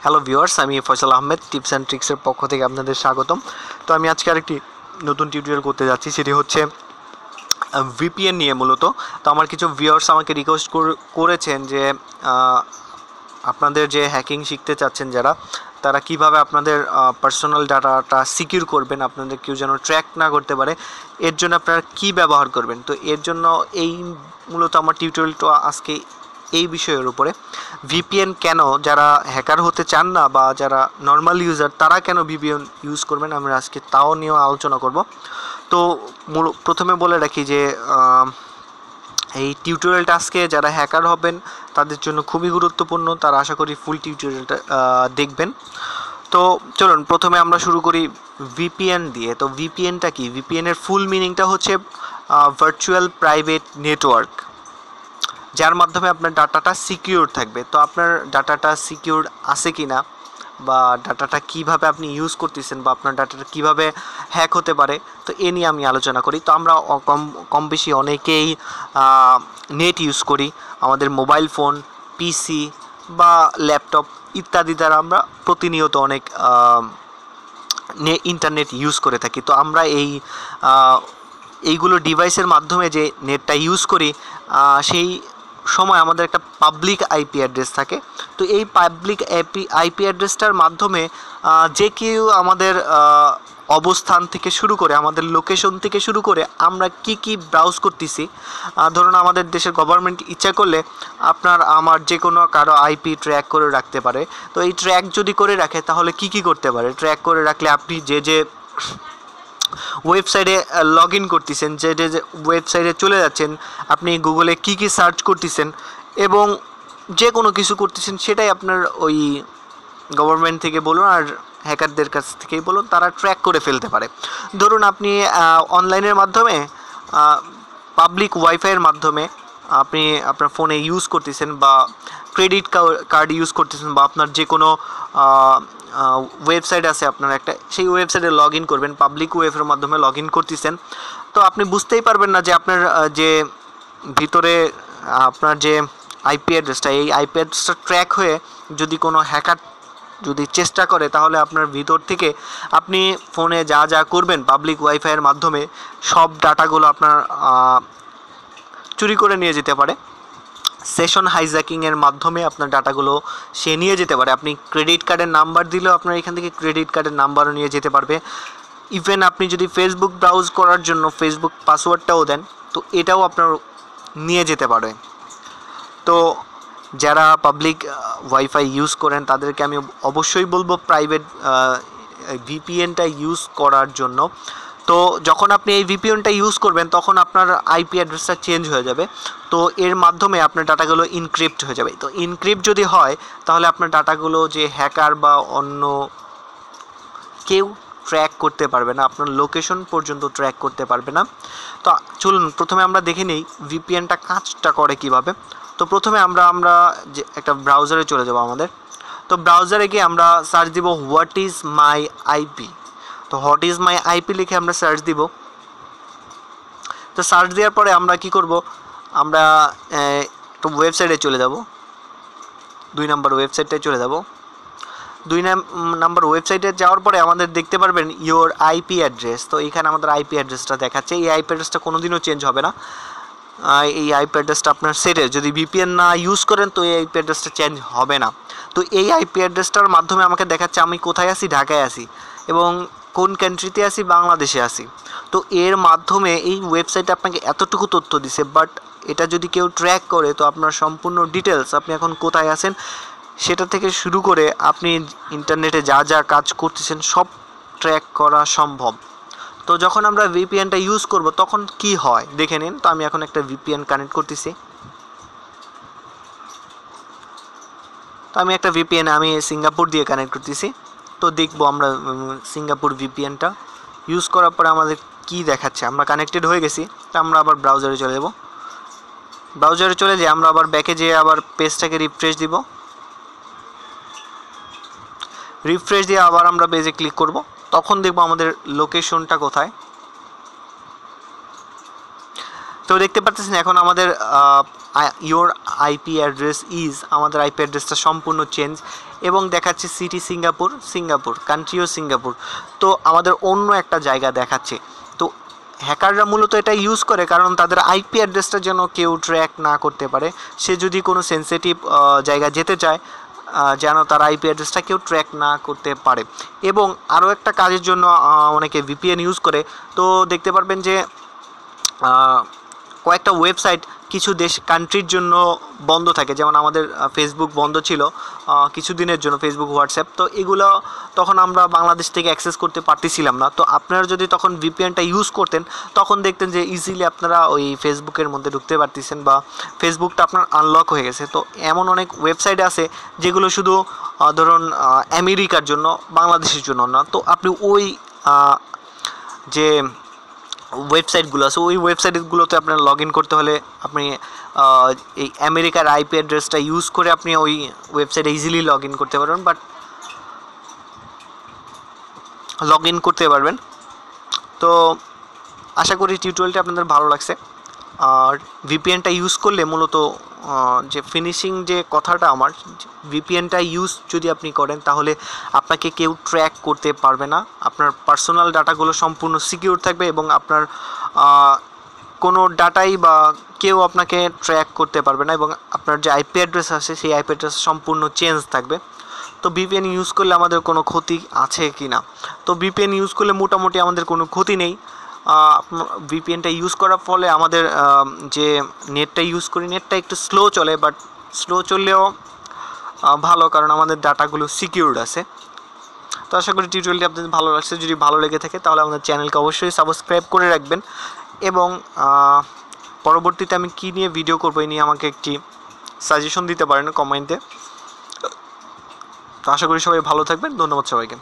Hello viewers, আমি Faisal Ahmed tips and ট্রিক্সের পক্ষ থেকে আপনাদের স্বাগতম। তো আমি আজকে আরেকটি নতুন টিউটোরিয়াল করতে যাচ্ছি, সেটি হচ্ছে ভিপিএন নিয়ে মূলত। তো আমার কিছু ভিউয়ার্স আমাকে রিকোয়েস্ট করেছেন যে আপনাদের যে হ্যাকিং শিখতে চাচ্ছেন যারা, তারা কিভাবে আপনাদের পার্সোনাল ডাটাটা সিকিউর করবেন, আপনাদের কেউ যেন ট্র্যাক না করতে পারে, এর জন্য আপনারা কী ব্যবহার করবেন। তো এর জন্য এই মূলত আমার টিউটোরিয়ালটা আজকে এই বিষয়ের উপরে। ভিপিএন কেন, যারা হ্যাকার হতে চান না বা যারা নর্মাল ইউজার তারা কেন ভিপিএন ইউজ করবেন, আমরা আজকে তাও নিয়েও আলোচনা করব। তো প্রথমে বলে রাখি যে এই টিউটোরিয়ালটা আজকে যারা হ্যাকার হবেন তাদের জন্য খুবই গুরুত্বপূর্ণ, তারা আশা করি ফুল টিউটোরিয়ালটা দেখবেন। তো চলুন প্রথমে আমরা শুরু করি ভিপিএন দিয়ে। তো ভিপিএনটা কি? ভিপিএনের ফুল মিনিংটা হচ্ছে ভার্চুয়াল প্রাইভেট নেটওয়ার্ক, যার মাধ্যমে আপনার ডাটাটা সিকিউর থাকবে। তো আপনার ডাটাটা সিকিউর আছে কি না, বা ডাটাটা কিভাবে আপনি ইউজ করতেছেন, বা আপনার ডাটাটা কিভাবে হ্যাক হতে পারে, তো এ নিয়ে আমি আলোচনা করি। তো আমরা কম বেশি অনেকেই নেট ইউজ করি, আমাদের মোবাইল ফোন, পিসি বা ল্যাপটপ ইত্যাদি দ্বারা আমরা প্রতিনিয়ত অনেক ইন্টারনেট ইউজ করে থাকি। তো আমরা এইগুলো ডিভাইসের মাধ্যমে যে নেটটা ইউজ করি, সেই সময় আমাদের একটা পাবলিক আইপি অ্যাড্রেস থাকে। তো এই পাবলিক আইপি অ্যাড্রেসটার মাধ্যমে যে কেউ আমাদের অবস্থান থেকে শুরু করে, আমাদের লোকেশন থেকে শুরু করে আমরা কি ব্রাউজ করতেছি, ধরুন আমাদের দেশের গভর্নমেন্ট ইচ্ছা করলে আপনার আমার যে কোনো কারো আইপি ট্র্যাক করে রাখতে পারে। তো এই ট্র্যাক যদি করে রাখে তাহলে কি করতে পারে? ট্র্যাক করে রাখলে আপনি যে ওয়েবসাইটে লগ ইন করতেছেন, যে ওয়েবসাইটে চলে যাচ্ছেন, আপনি গুগলে কি সার্চ করতেছেন এবং যে কোনো কিছু করতেছেন, সেটাই আপনার ওই গভর্নমেন্ট থেকে বলুন আর হ্যাকারদের কাছ থেকেই বলুন, তারা ট্র্যাক করে ফেলতে পারে। ধরুন আপনি অনলাইনের মাধ্যমে, পাবলিক ওয়াইফাইয়ের মাধ্যমে আপনি আপনার ফোনে ইউজ করতেছেন, বা ক্রেডিট কার্ড ইউজ করতেছেন, বা আপনার যে কোনো ওয়েবসাইট আছে আপনার একটা, সেই ওয়েবসাইটে লগ ইন করবেন, পাবলিক ওয়েবসাইটের মাধ্যমে লগ ইন করতেছেন। তো আপনি বুঝতেই পারবেন না যে আপনার যে ভিতরে আপনার যে আইপি অ্যাড্রেসটা, এই আইপি অ্যাড্রেসটা ট্র্যাক হয়ে যদি কোনো হ্যাকার যদি চেষ্টা করে, তাহলে আপনার ভিতর থেকে আপনি ফোনে যা করবেন পাবলিক ওয়াইফাইয়ের মাধ্যমে সব ডাটাগুলো আপনার চুরি করে নিয়ে যেতে পারে। সেশন হাইজ্যাকিংয়ের মাধ্যমে আপনার ডাটাগুলো সে নিয়ে যেতে পারে। আপনি ক্রেডিট কার্ডের নাম্বার দিলেও আপনার এখান থেকে ক্রেডিট কার্ডের নাম্বারও নিয়ে যেতে পারবে। ইভেন আপনি যদি ফেসবুক ব্রাউজ করার জন্য ফেসবুক পাসওয়ার্ডটাও দেন, তো এটাও আপনার নিয়ে যেতে পারে। তো যারা পাবলিক ওয়াইফাই ইউজ করেন তাদেরকে আমি অবশ্যই বলবো প্রাইভেট ভিপিএনটা ইউজ করার জন্য। তো যখন আপনি এই ভিপিএনটা ইউজ করবেন তখন আপনার আইপি অ্যাড্রেসটা চেঞ্জ হয়ে যাবে। তো এর মাধ্যমে আপনার ডাটাগুলো ইনক্রিপ্ট হয়ে যাবে। তো ইনক্রিপ্ট যদি হয় তাহলে আপনার ডাটাগুলো যে হ্যাকার বা অন্য কেউ ট্র্যাক করতে পারবে না, আপনার লোকেশন পর্যন্ত ট্র্যাক করতে পারবে না। তো চলুন প্রথমে আমরা দেখে নিই ভিপিএনটা কাজটা করে কিভাবে। তো প্রথমে আমরা যে একটা ব্রাউজারে চলে যাব আমাদের। তো ব্রাউজারে গিয়ে আমরা সার্চ দিব হোয়াট ইজ মাই আইপি। তো হোয়াট ইজ মাই আইপি লিখে আমরা সার্চ দিব। তো সার্চ দেওয়ার পরে আমরা কি করব, আমরা একটা ওয়েবসাইটে চলে যাব, 2 নম্বর ওয়েবসাইটটায় চলে যাব। 2 নম্বর ওয়েবসাইটে যাওয়ার পরে আমাদের দেখতে পারবেন ইয়োর আইপি অ্যাড্রেস। তো এখানে আমাদের আইপি অ্যাড্রেসটা দেখাচ্ছে। এই আইপি অ্যাড্রেসটা কোনোদিনও চেঞ্জ হবে না। এই আইপি অ্যাড্রেসটা আপনার সেটে যদি ভিপিএন না ইউজ করেন তো এই আইপি অ্যাড্রেসটা চেঞ্জ হবে না। তো এই আইপি অ্যাড্রেসটার মাধ্যমে আমাকে দেখাচ্ছে আমি কোথায় আছি, ঢাকায় আছি, এবং কোন কান্ট্রিতে আছি, বাংলাদেশে আছি। তো এর মাধ্যমে এই ওয়েবসাইটে আপনাকে এতটুকু তথ্য দিছে, বাট এটা যদি কেউ ট্র্যাক করে তো আপনার সম্পূর্ণ ডিটেলস, আপনি এখন কোথায় আছেন সেটা থেকে শুরু করে আপনি ইন্টারনেটে যা কাজ করতেছেন সব ট্র্যাক করা সম্ভব। তো যখন আমরা ভিপিএনটা ইউজ করব তখন কি হয় দেখে নিন। তো আমি এখন একটা ভিপিএন কানেক্ট করতেছি। তো আমি একটা ভিপিএন আমি সিঙ্গাপুর দিয়ে কানেক্ট করতেছি। তো দেখবো আমরা সিঙ্গাপুর ভিপিএনটা ইউজ করার পরে আমাদের কি দেখাচ্ছে। আমরা কানেক্টেড হয়ে গেছি। তো আমরা আবার ব্রাউজারে চলে যাব। ব্রাউজারে চলে যাই, আমরা আবার ব্যাকে যেয়ে আবার পেজটাকে রিফ্রেশ দিব। রিফ্রেশ দিয়ে আবার আমরা পেজে ক্লিক করব। তখন দেখবো আমাদের লোকেশনটা কোথায়। তো দেখতে পাচ্ছেন এখন আমাদের ইয়োর আইপি অ্যাড্রেস ইজ, আমাদের আইপি অ্যাড্রেসটা সম্পূর্ণ চেঞ্জ, এবং দেখাচ্ছে সিটি সিঙ্গাপুর, কান্ট্রিও সিঙ্গাপুর, তো আমাদের অন্য একটা জায়গা দেখাচ্ছে। তো হ্যাকাররা মূলত এটা ইউজ করে কারণ তাদের আইপি অ্যাড্রেসটা যেন কেউ ট্র্যাক না করতে পারে। সে যদি কোনো সেন্সিটিভ জায়গা যেতে চায়, যেন তার আইপি অ্যাড্রেসটা কেউ ট্র্যাক না করতে পারে। এবং আরও একটা কাজের জন্য অনেকে ভিপিএন ইউজ করে। তো দেখতে পারবেন যে কয়েকটা ওয়েবসাইট কিছু কান্ট্রির জন্য বন্ধ থাকে, যেমন আমাদের ফেসবুক বন্ধ ছিল কিছুদিনের জন্য, ফেসবুক, হোয়াটসঅ্যাপ, তো এগুলো তখন আমরা বাংলাদেশ থেকে অ্যাক্সেস করতে পারতেছিলাম না। তো আপনারা যদি তখন ভিপিএনটা ইউজ করতেন তখন দেখতেন যে ইজিলি আপনারা ওই ফেসবুকের মধ্যে ঢুকতে পারতেছেন বা ফেসবুকটা আপনার আনলক হয়ে গেছে। তো এমন অনেক ওয়েবসাইট আছে যেগুলো শুধু ধরুন আমেরিকার জন্য, বাংলাদেশের জন্য না। তো আপনি ওই যে ওয়েবসাইটগুলো আছে ওই ওয়েবসাইটগুলোতে আপনার লগ ইন করতে হলে আপনি এই আমেরিকার আইপি অ্যাড্রেসটা ইউজ করে আপনি ওই ওয়েবসাইটে ইজিলি লগ ইন করতে পারবেন, তো আশা করি টিউটোরিয়ালটা আপনাদের ভালো লাগছে। আর ভিপিএনটা ইউজ করলে মূলত যে ফিনিশিং যে কথাটা আমার, ভিপিএনটা ইউজ যদি আপনি করেন তাহলে আপনাকে কেউ ট্র্যাক করতে পারবে না, আপনার পার্সোনাল ডাটাগুলো সম্পূর্ণ সিকিউর থাকবে এবং আপনার কোনো ডাটাই বা কেউ আপনাকে ট্র্যাক করতে পারবে না, এবং আপনার যে আইপি অ্যাড্রেস আছে সেই আইপি অ্যাড্রেস সম্পূর্ণ চেঞ্জ থাকবে। তো ভিপিএন ইউজ করলে আমাদের কোনো ক্ষতি আছে কি না? তো ভিপিএন ইউজ করলে মোটামুটি আমাদের কোনো ক্ষতি নেই। ভিপিএনটা ইউজ করার ফলে আমাদের যে নেটটা ইউজ করি নেটটা একটু স্লো চলে, বাট স্লো চললেও ভালো, কারণ আমাদের ডাটাগুলো সিকিউরড আছে। তো আশা করি টিউটোরিয়ালটি আপনাদের ভালো লাগছে। যদি ভালো লেগে থাকে তাহলে আমাদের চ্যানেলকে অবশ্যই সাবস্ক্রাইব করে রাখবেন, এবং পরবর্তীতে আমি কী নিয়ে ভিডিও করবো এই নিয়ে আমাকে একটি সাজেশন দিতে পারেন কমেন্টে। তো আশা করি সবাই ভালো থাকবেন। ধন্যবাদ সবাইকে।